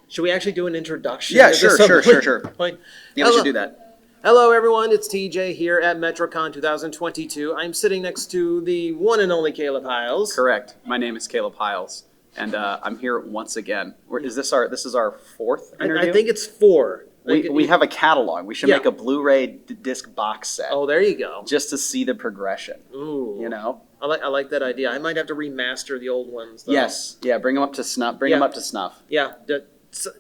Should we actually do an introduction? Yeah, sure. Yeah, we should do that. Hello, everyone. It's TJ here at Metrocon 2022. I'm sitting next to the one and only Caleb Hyles. Correct. My name is Caleb Hyles, and I'm here once again. This is our fourth interview? I think it's 4. We have a catalog. We should make a Blu-ray disc box set. Oh, there you go. Just to see the progression. Ooh. You know? I like that idea. I might have to remaster the old ones, though. Yes. Yeah, bring them up to snuff. Yeah.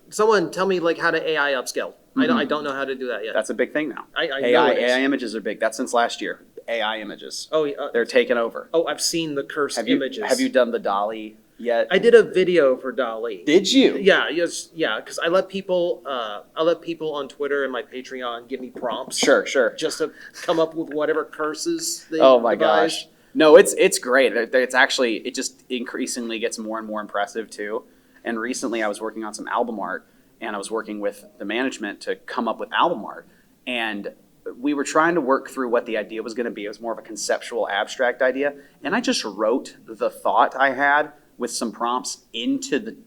Someone tell me how to AI upscale. Mm-hmm. I don't know how to do that yet. That's a big thing now. AI images are big. That's since last year. AI images. Oh, yeah. They're taking over. Oh, I've seen the cursed images. Have you done the DALL-E yet? I did a video for DALL-E. Did you? Yeah, because I let people on Twitter and my Patreon give me prompts. Sure. Just to come up with whatever curses they Oh my devise. gosh. No, it's great. It's actually, it just increasingly gets more and more impressive too. And recently I was working on some album art, and I was working with the management to come up with album art. And we were trying to work through what the idea was going to be. It was more of a conceptual, abstract idea. And I just wrote the thought I had with some prompts into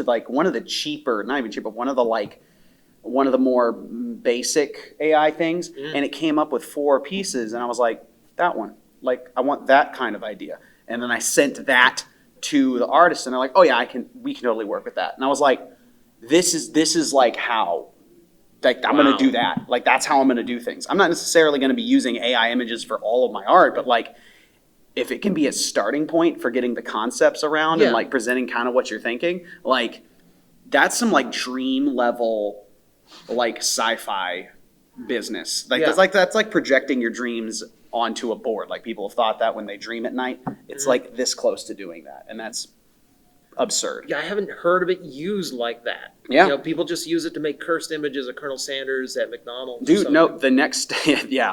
like one of the cheaper, not even cheaper, one of the more basic AI things. And it came up with 4 pieces, and I was like, that one. Like, I want that kind of idea. And then I sent that to the artist, and they're like, oh yeah, we can totally work with that. And I was like, this is like how, like, I'm going to do that. Like, that's how I'm going to do things. I'm not necessarily going to be using AI images for all of my art, but like, if it can be a starting point for getting the concepts around and like presenting kind of what you're thinking, like, that's some like dream level, like sci-fi business. Like, that's like projecting your dreams onto a board. Like, people have thought that when they dream at night. It's like this close to doing that, and that's absurd. Yeah, I haven't heard of it used like that. Yeah. People just use it to make cursed images of Colonel Sanders at McDonald's. Dude, no, the next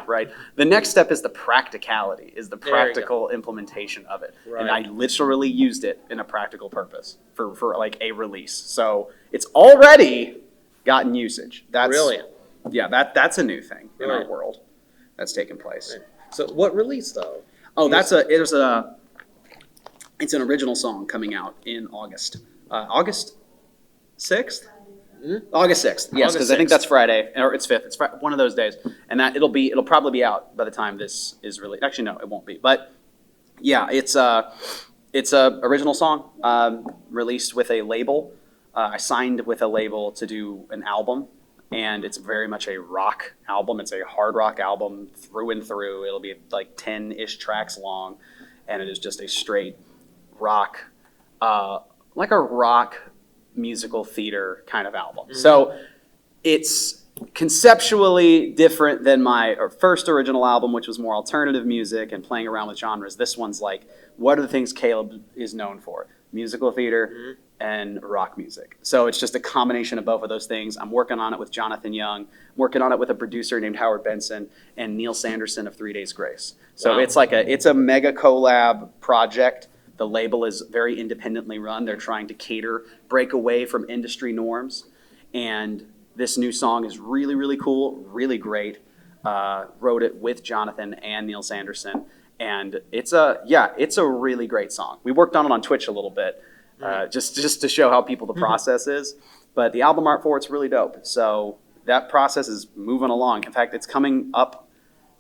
right. The next step is the practicality, is the practical implementation of it. Right. And I literally used it in a practical purpose for like a release. So it's already gotten usage. That's brilliant. Yeah, that's a new thing in our world that's taken place. Right. So what release though? Oh, it's an original song coming out in August. August 6th? Mm-hmm. August 6th. Yes, because I think that's Friday, or it's 5th. It's one of those days, and that it'll probably be out by the time this is released. Actually, no, it won't be. But yeah, it's a original song released with a label. I signed with a label to do an album, and it's very much a rock album. It's a hard rock album through and through. It'll be like 10-ish tracks long, and it is just a straight rock, like a rock musical theater kind of album. Mm-hmm. So it's conceptually different than my first original album, which was more alternative music and playing around with genres. This one's like, what are the things Caleb is known for? Musical theater and rock music. So it's just a combination of both of those things. I'm working on it with Jonathan Young. I'm working on it with a producer named Howard Benson and Neil Sanderson of 3 Days Grace. So it's a mega collab project. The label is very independently run. They're trying to break away from industry norms. And this new song is really, really cool, really great. Wrote it with Jonathan and Neil Sanderson. And it's a really great song. We worked on it on Twitch a little bit, just to show how the process is. But the album art for it's really dope. So that process is moving along. In fact, it's coming up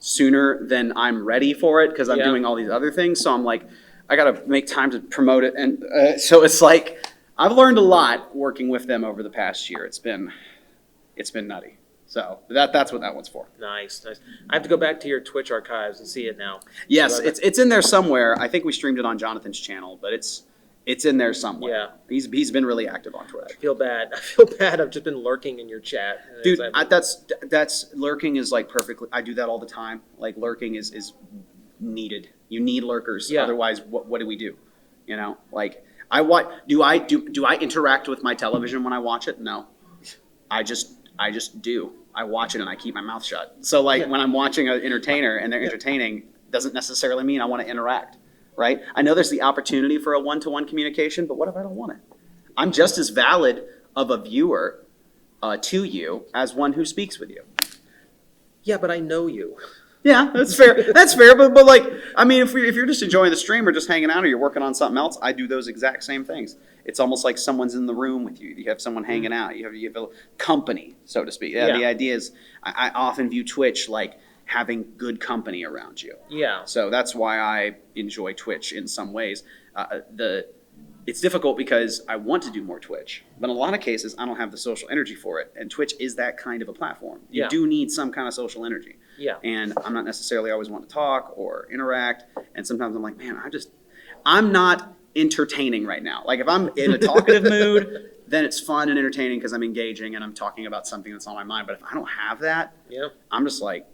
sooner than I'm ready for it because I'm doing all these other things. So I'm like, I got to make time to promote it. And so it's like, I've learned a lot working with them over the past year. It's been nutty. So that's what that one's for. Nice. I have to go back to your Twitch archives and see it now. Yes, it's in there somewhere. I think we streamed it on Jonathan's channel, but it's in there somewhere. Yeah. He's been really active on Twitch. I feel bad. I've just been lurking in your chat. Dude, that's lurking is like perfectly. I do that all the time. Like, lurking is needed. You need lurkers. Yeah. Otherwise, what do we do? You know, like, do I interact with my television when I watch it? No. I just do. I watch it and I keep my mouth shut. So like when I'm watching an entertainer and they're entertaining, doesn't necessarily mean I want to interact, right? I know there's the opportunity for a one-to-one communication, but what if I don't want it? I'm just as valid of a viewer to you as one who speaks with you. Yeah, but I know you. Yeah, that's fair. That's fair. But like, I mean, if you're just enjoying the stream or just hanging out or you're working on something else, I do those exact same things. It's almost like someone's in the room with you. You have someone hanging out. You have a company, so to speak. Yeah. The idea is, I often view Twitch like having good company around you. Yeah. So that's why I enjoy Twitch in some ways. It's difficult because I want to do more Twitch, but in a lot of cases, I don't have the social energy for it. And Twitch is that kind of a platform. You do need some kind of social energy. Yeah. And I'm not necessarily always want to talk or interact. And sometimes I'm like, man, I'm not entertaining right now. Like if I'm in a talkative mood, then it's fun and entertaining because I'm engaging and I'm talking about something that's on my mind. But if I don't have that, I'm just like,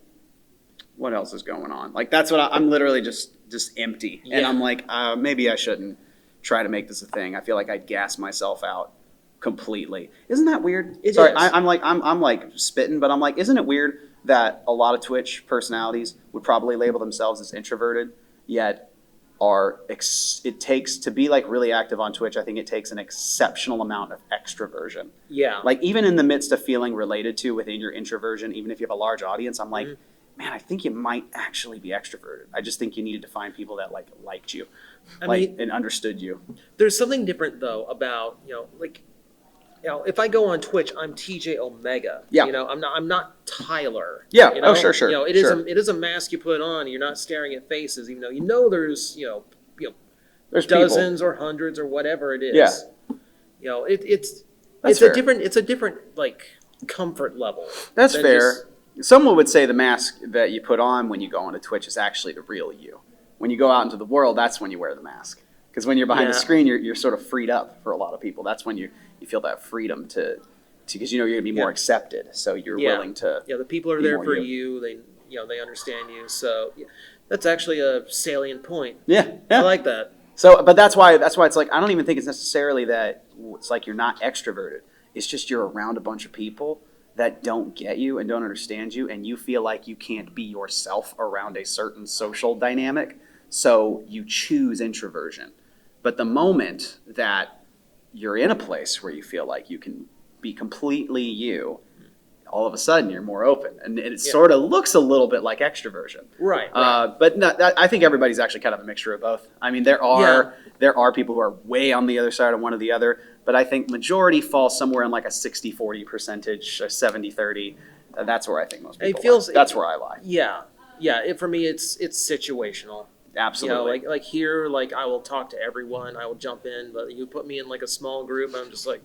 what else is going on? Like that's what I'm literally just empty. And I'm like, maybe I shouldn't try to make this a thing. I feel like I'd gas myself out completely. Isn't that weird? Sorry, I'm like spitting, but I'm like, isn't it weird that a lot of Twitch personalities would probably label themselves as introverted, yet it takes to be like really active on Twitch. I think it takes an exceptional amount of extroversion. Yeah. Like even in the midst of feeling related to within your introversion, even if you have a large audience, I'm like, man, I think you might actually be extroverted. I just think you needed to find people that liked you, and understood you. There's something different though about if I go on Twitch, I'm TJOmega. Yeah. I'm not Tyler. Yeah. Oh, sure. It is a mask you put on. You're not staring at faces, even though there's there's dozens or hundreds or whatever it is. Yeah. It's a different comfort level. That's fair. Someone would say the mask that you put on when you go onto Twitch is actually the real you. When you go out into the world, that's when you wear the mask. Because when you're behind the screen, you're sort of freed up for a lot of people. That's when you feel that freedom to because you're going to be more accepted. So you're willing to. Yeah, the people are there for you. They understand you. So that's actually a salient point. Yeah. I like that. So, but that's why it's like I don't even think it's necessarily that it's like you're not extroverted. It's just you're around a bunch of people that don't get you and don't understand you, and you feel like you can't be yourself around a certain social dynamic, so you choose introversion. But the moment that you're in a place where you feel like you can be completely you, all of a sudden you're more open, and it sort of looks a little bit like extroversion. Right. But no, I think everybody's actually kind of a mixture of both. I mean, there are people who are way on the other side of one or the other, but I think majority falls somewhere in like a 60-40 percentage, a 70-30. That's where I think most people that's where I lie. Yeah. For me, it's situational. Absolutely. Like here, I will talk to everyone. I will jump in, but you put me in like a small group, and I'm just like.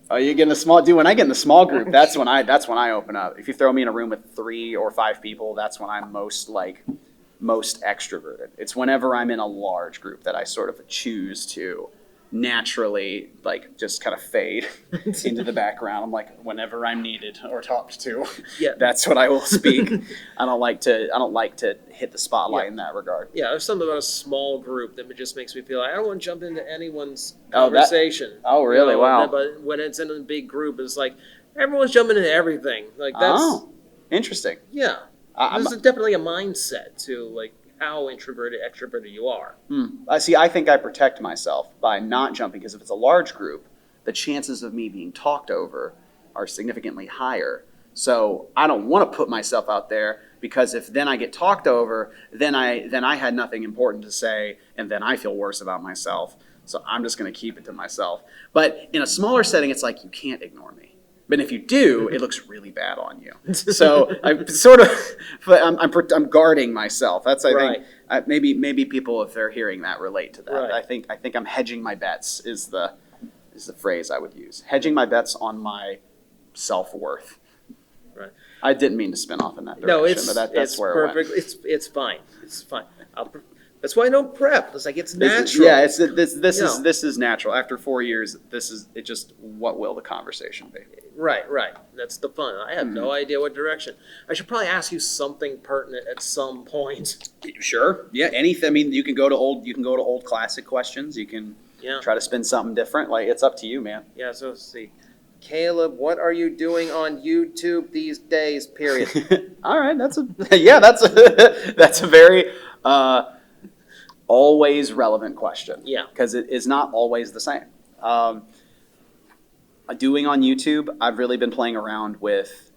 Oh, you get in the small dude. When I get in the small group, that's when I open up. If you throw me in a room with 3 or 5 people, that's when I'm most extroverted. It's whenever I'm in a large group that I sort of choose to naturally just kind of fade into the background. I'm like, whenever I'm needed or talked to, that's what I will speak. I don't like to hit the spotlight in that regard. Yeah, there's something about a small group that just makes me feel like I don't want to jump into anyone's conversation. Oh, really? Wow. But when it's in a big group, it's like everyone's jumping into everything. That's interesting. Yeah. There's definitely a mindset to how introverted, extroverted you are. I think I protect myself by not jumping, because if it's a large group, the chances of me being talked over are significantly higher. So I don't want to put myself out there, because if then I get talked over, then I had nothing important to say, and then I feel worse about myself. So I'm just going to keep it to myself. But in a smaller setting, it's like you can't ignore me. But if you do, it looks really bad on you. So I'm guarding myself. That's I think maybe people, if they're hearing that, relate to that. Right. I think I'm hedging my bets is the phrase I would use. Hedging my bets on my self-worth. Right. I didn't mean to spin off in that direction. No, that's where perfect. It went. It's fine. It's fine. That's why I don't prep. It's like it's natural. This is natural. After 4 years, it just what will the conversation be? Right. That's the fun. I have no idea what direction. I should probably ask you something pertinent at some point. Sure. Yeah. Anything. I mean, you can go to old classic questions. You can try to spin something different. It's up to you, man. Yeah. So let's see. Caleb, what are you doing on YouTube these days? Period. All right. That's a very always relevant question. Yeah. Because it is not always the same. Doing on YouTube, I've really been playing around with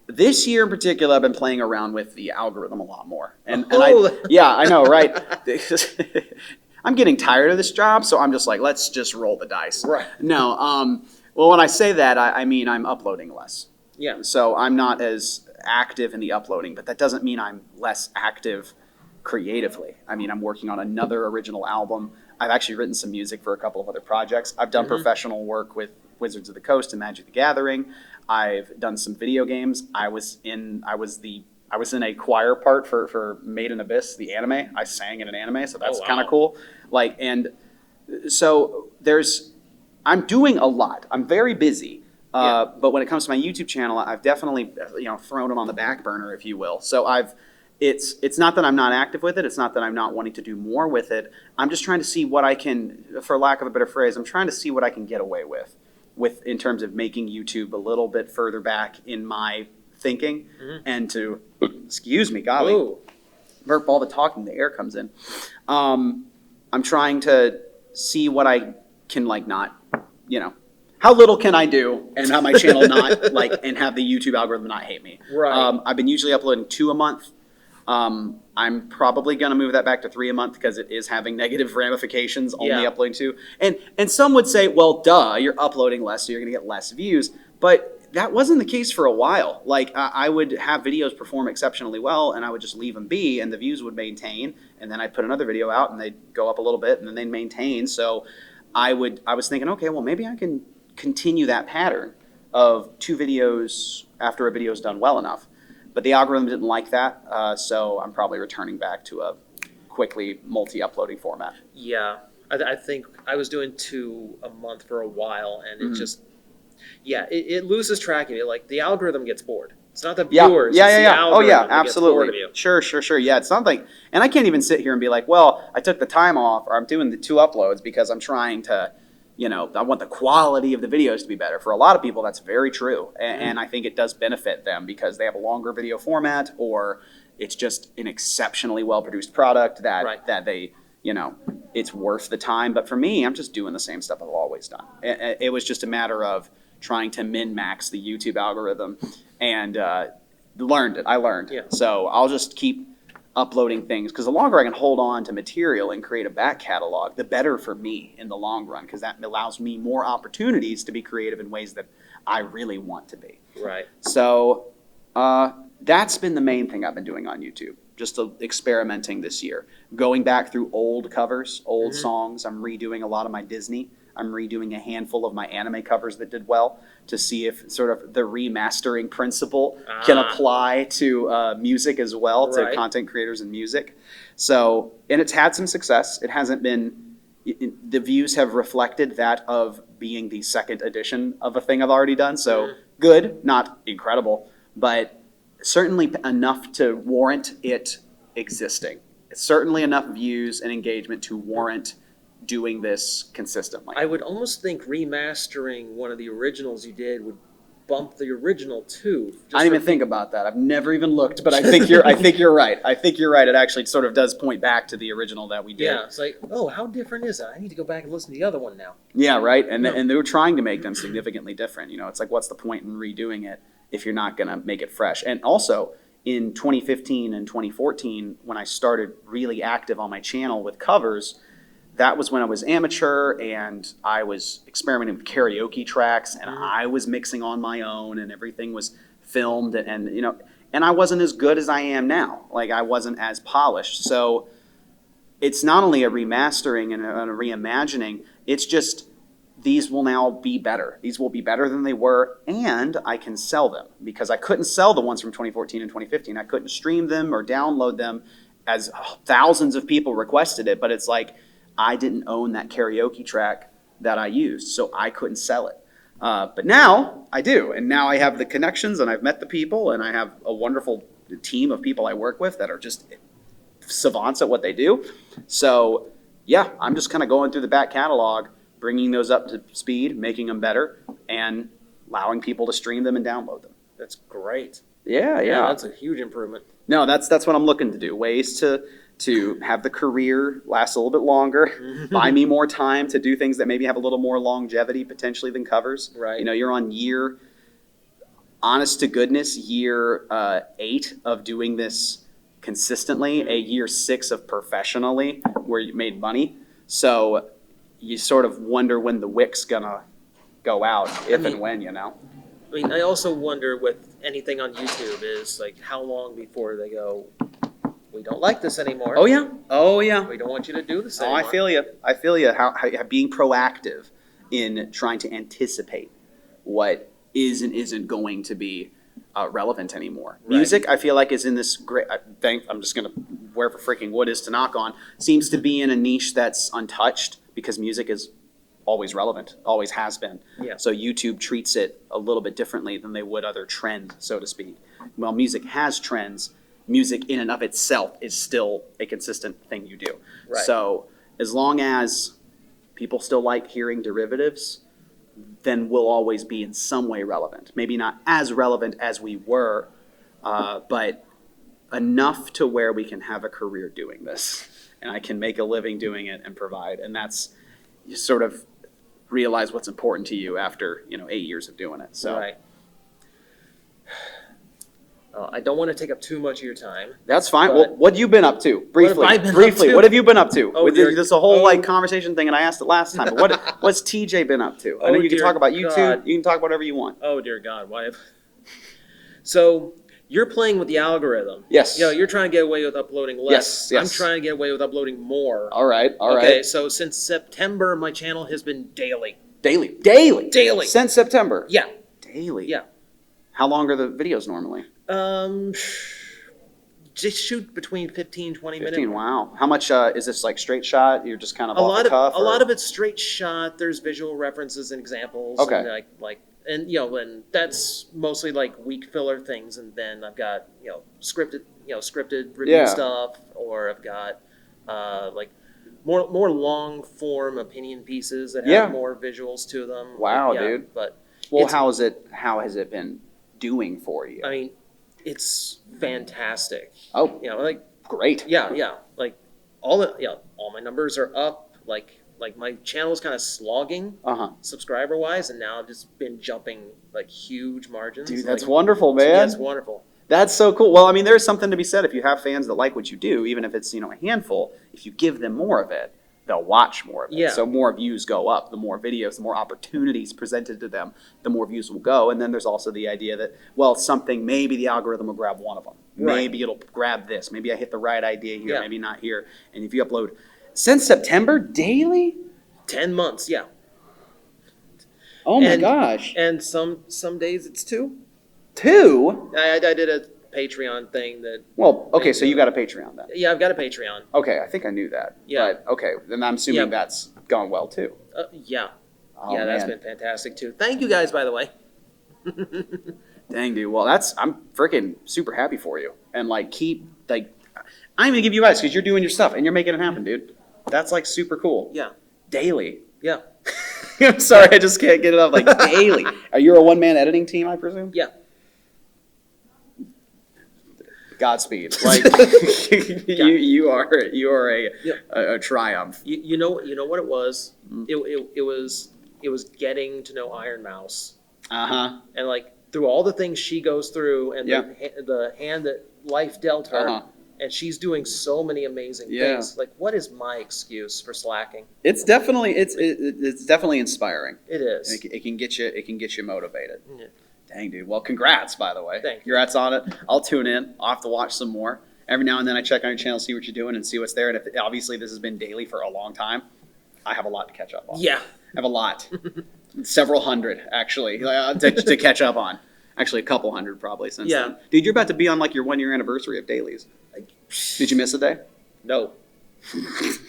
This year in particular, I've been playing around with the algorithm a lot more. And Oh. I know, right? I'm getting tired of this job, so I'm just like, let's just roll the dice. Right. No, well, when I say that, I mean I'm uploading less. Yeah. So I'm not as active in the uploading, but that doesn't mean I'm less active creatively. I mean, I'm working on another original album. I've actually written some music for a couple of other projects. I've done professional work with Wizards of the Coast and Magic the Gathering. I've done some video games. I was in a choir part for Made in Abyss, the anime. I sang in an anime, so that's kind of cool. Like, and so I'm doing a lot. I'm very busy. But when it comes to my YouTube channel, I've definitely, thrown it on the back burner, if you will. So it's not that I'm not active with it. It's not that I'm not wanting to do more with it. I'm just trying to see what I can, for lack of a better phrase, I'm trying to see what I can get away with in terms of making YouTube a little bit further back in my thinking and to, excuse me, golly, burp all the talking, the air comes in. I'm trying to see what I can not, how little can I do and have my channel not and have the YouTube algorithm not hate me. Right. I've been usually uploading 2 a month. I'm probably going to move that back to 3 a month because it is having negative ramifications, only uploading 2. And some would say, well, duh, you're uploading less, so you're going to get less views. But that wasn't the case for a while. I would have videos perform exceptionally well, and I would just leave them be, and the views would maintain. And then I'd put another video out, and they'd go up a little bit, and then they'd maintain. So I was thinking, okay, well, maybe I can continue that pattern of 2 videos after a video's done well enough. But the algorithm didn't like that, so I'm probably returning back to a quickly multi-uploading format. Yeah, I think I was doing 2 a month for a while, and it just, it loses track of it. Like, the algorithm gets bored. It's not the viewers. It's the algorithm Oh, yeah, that gets bored of absolutely. you. Sure. Yeah, it's not like, and I can't even sit here and be like, well, I took the time off, or I'm doing the 2 uploads because I'm trying to, I want the quality of the videos to be better. For a lot of people, that's very true. And I think it does benefit them because they have a longer video format, or it's just an exceptionally well-produced product that they, it's worth the time. But for me, I'm just doing the same stuff I've always done. It was just a matter of trying to min-max the YouTube algorithm, and learned it. I learned. Yeah. So I'll just keep uploading things, because the longer I can hold on to material and create a back catalog, the better for me in the long run, because that allows me more opportunities to be creative in ways that I really want to be. Right. So that's been the main thing I've been doing on YouTube, just experimenting this year. Going back through old covers, old songs. I'm redoing a lot of my Disney. I'm redoing a handful of my anime covers that did well to see if sort of the remastering principle can apply to music as well, to content creators and music. So, and it's had some success. It hasn't been, the views have reflected that of being the second edition of a thing I've already done. So good, not incredible, but certainly enough to warrant it existing. It's certainly enough views and engagement to warrant doing this consistently. I would almost think remastering one of the originals you did would bump the original too. I didn't even think about that. I've never even looked, but I think you're right. I think you're right. It actually sort of does point back to the original that we did. Yeah, it's like, oh, how different is that? I need to go back and listen to the other one now. Yeah, right. And they were trying to make them significantly different. It's like, what's the point in redoing it if you're not going to make it fresh? And also, in 2015 and 2014, when I started really active on my channel with covers, that was when I was amateur and I was experimenting with karaoke tracks, and I was mixing on my own, and everything was filmed, and I wasn't as good as I am now. Like, I wasn't as polished. So it's not only a remastering and a reimagining, it's just these will now be better. These will be better than they were, and I can sell them, because I couldn't sell the ones from 2014 and 2015. I couldn't stream them or download them, as thousands of people requested it, but it's like, I didn't own that karaoke track that I used, so I couldn't sell it. But now I do, and now I have the connections, and I've met the people, and I have a wonderful team of people I work with that are just savants at what they do. So yeah, I'm just kind of going through the back catalog, bringing those up to speed, making them better, and allowing people to stream them and download them. That's great. Yeah. That's a huge improvement. No, that's what I'm looking to do. Ways to have the career last a little bit longer, buy me more time to do things that maybe have a little more longevity potentially than covers. Right. You're on year honest to goodness, year 8 of doing this consistently, a year 6 of professionally where you made money. So you sort of wonder when the wick's gonna go out, and when, you know. I mean, I also wonder with anything on YouTube is like how long before they go, we don't like this anymore. Oh yeah, oh yeah. We don't want you to do this Oh, anymore. I feel you. I feel you. How being proactive in trying to anticipate what is and isn't going to be relevant anymore. Right. Music, I feel like, is in this great thing. I'm just gonna wherever freaking wood is to knock on. Seems to be in a niche that's untouched because music is always relevant, always has been. Yeah. So YouTube treats it a little bit differently than they would other trends, so to speak. Well, music has trends. Music in and of itself is still a consistent thing you do. Right. So as long as people still like hearing derivatives, then we'll always be in some way relevant. Maybe not as relevant as we were, but enough to where we can have a career doing this. And I can make a living doing it and provide. And that's, you sort of realize what's important to you after 8 years of doing it. So. Right. I don't want to take up too much of your time. That's fine. Well, what have you been up to? Briefly. What have I been Briefly. up to? What have you been up to? Oh, With dear. this whole conversation thing, and I asked it last time. But what's TJ been up to? I know you can dear talk about YouTube. God. You can talk whatever you want. Oh dear God, why have... So you're playing with the algorithm. Yes. You're trying to get away with uploading less. Yes. I'm trying to get away with uploading more. All right. Okay, so since September, my channel has been daily. Daily. Since September. Yeah. Daily. Yeah. How long are the videos normally? Just shoot between 15, 20 minutes. 15. Wow. How much is this like straight shot? You're just kind of A off the cuff? a lot of it's straight shot. There's visual references and examples. Okay. And and that's mostly like week filler things. And then I've got scripted review stuff, or I've got like more long form opinion pieces that have more visuals to them. Wow, dude. But how has it been doing for you? I mean, it's fantastic. Oh, great. Yeah. Like all my numbers are up. Like my channel's kind of slogging subscriber wise, and now I've just been jumping like huge margins. Dude, that's wonderful, man. Yeah, it's wonderful. That's so cool. Well, I mean, there's something to be said if you have fans that like what you do, even if it's a handful. If you give them more of it, they'll watch more of it. Yeah. So more views go up. The more videos, the more opportunities presented to them, the more views will go. And then there's also the idea that, maybe the algorithm will grab one of them. Right. Maybe it'll grab this. Maybe I hit the right idea here, Yeah. maybe not here. And if you upload since September daily? 10 months, yeah. Oh my gosh. And some days it's 2. 2? I did a Patreon thing that. Well, okay, so you got a Patreon then. Yeah, I've got a Patreon. Okay, I think I knew that. Yeah. But, okay, then I'm assuming that's gone well too. Yeah. Oh, yeah, that's man. been fantastic too. Thank you guys, by the way. Dang, dude. Well, I'm freaking super happy for you. And I'm gonna give you advice because you're doing your stuff and you're making it happen, dude. That's super cool. Yeah. Daily. Yeah. I'm sorry, I just can't get it up. Daily. Are you a one-man editing team, I presume? Yeah. Godspeed. You are a triumph. You know what it was? It was getting to know Iron Mouse. Uh-huh. And through all the things she goes through and the hand that life dealt her, and she's doing so many amazing things. What is my excuse for slacking? It's definitely inspiring. It is. It can get you motivated. Yeah. Dang, dude. Well, congrats, by the way. Thank you. Congrats on it. I'll tune in. I'll have to watch some more. Every now and then I check on your channel, see what you're doing, and see what's there. And if obviously this has been daily for a long time, I have a lot to catch up on. Yeah. I have a lot. Several hundred, actually, to catch up on. Actually, a couple hundred probably since then. Dude, you're about to be on your 1-year anniversary of dailies. Did you miss a day? No.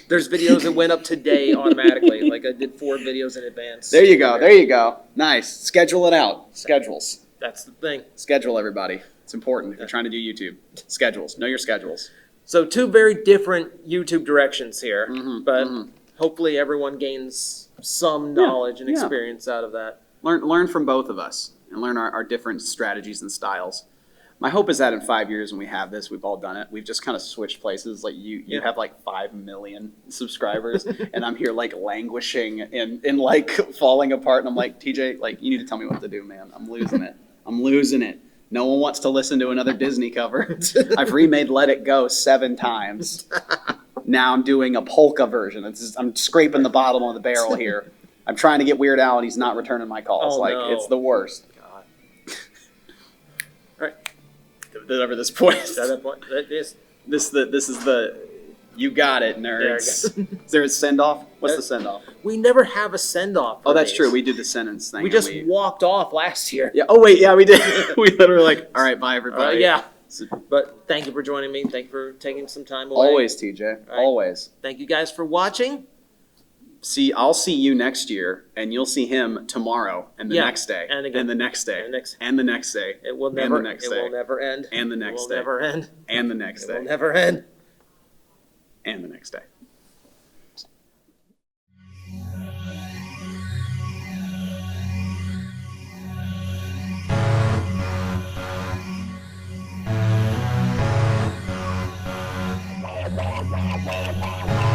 There's videos that went up today automatically. I did 4 videos in advance. There you go. Nice. Schedule it out. Schedules. That's the thing. Schedule, everybody. It's important if you're trying to do YouTube. Schedules. Know your schedules. So 2 very different YouTube directions here, but hopefully everyone gains some knowledge and experience out of that. Learn from both of us and learn our different strategies and styles. My hope is that in 5 years when we have this, we've all done it. We've just kind of switched places. You have 5 million subscribers, and I'm here languishing and falling apart. And I'm TJ, you need to tell me what to do, man. I'm losing it. I'm losing it. No one wants to listen to another Disney cover. I've remade Let It Go 7 times. Now I'm doing a polka version. I'm scraping the bottom of the barrel here. I'm trying to get Weird Al, and he's not returning my calls. No. It's the worst. God. All right. Whatever this point. At that point, This is the you got it, nerds. Is there a send off? What's the send off? We never have a send off. Oh, that's true. We did the sentence thing. We just walked off last year. Yeah. Oh wait, yeah, we did. We literally like, all right, bye everybody. Yeah. But thank you for joining me. Thank you for taking some time away. Always, TJ. Right. Always. Thank you guys for watching. I'll see you next year, and you'll see him tomorrow, and the next day, and again, and the next day, and the next day. It will never. It will never end. And the next day. It will never end. And the next day. It will never end. And the next day. Blah, blah, blah, blah, blah.